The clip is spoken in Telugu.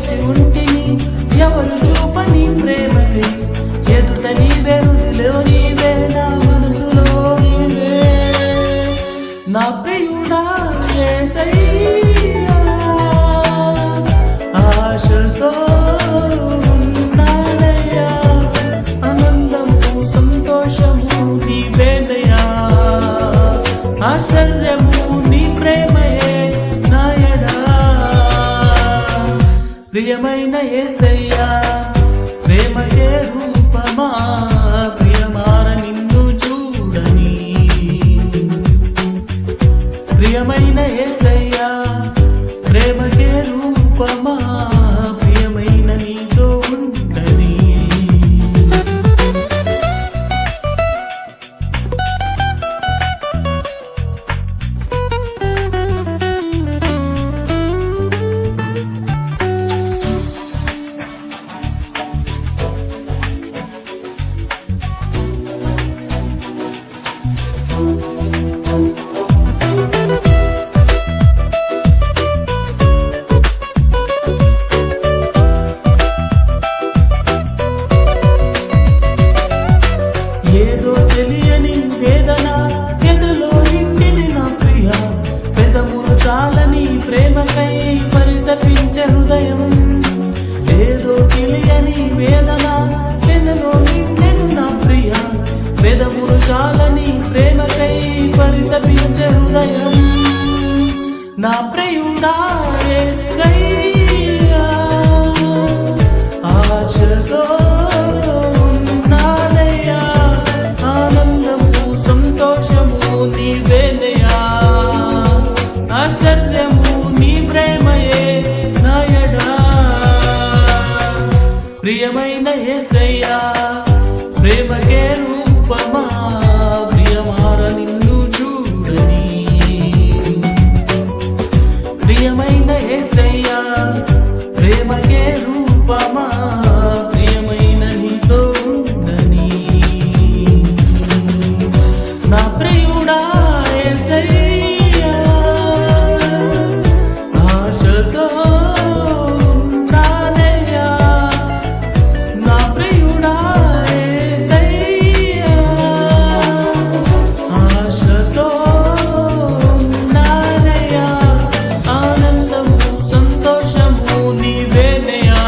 వేచి ఉంటిని ఎవరు చూపని ప్రేమకై ఎదుట నీవే హృదిలో నీవే నా మనసులో నీవే నా ప్రియుడా యేసయ్యా ఆశతో ఉన్నానయ్యా ఆనందము సంతోషము నీవేనయ్యా ఆశ్చర్యము నీ ప్రేమయే నాయడా ప్రియమైన యేసయ్యా ప్రేమకే రూపమా ప్రియమార నిన్ను చూడని ప్రియమైన యేసయ్యా ప్రేమకే రూపమా ప్రియమైన నీతో ఉండని ఏదో తెలియని వేదన ఎదలో నిండిది నా ప్రియ పెదములు చాలని ప్రేమకై పరితపించే హృదయం ఏదో తెలియని వేదన ఎదలో నిండిది నా ప్రియ పెదములు చాలని ప్రేమకై పరితపించే హృదయం నా ప్రియుడా యేసయ్యా ఆశతో నీవేనయ్యా ఆశ్చర్యము నీ ప్రేమయే నాయడా ప్రియమైన యేసయ్యా ప్రేమకే రూపమా ప్రియమార నిన్ను చూడని ప్రియమైన యేసయ్యా ప్రేమకే రూపమా ప్రియమైన నీతో ఉండని నా ప్రియుడా యేసయ్యా ఆశతో ఉన్నానయ్యా నా ప్రియుడా యేసయ్యా ఆశతో ఉన్నానయ్యా ఆనందము సంతోషము నీవేనయ్యా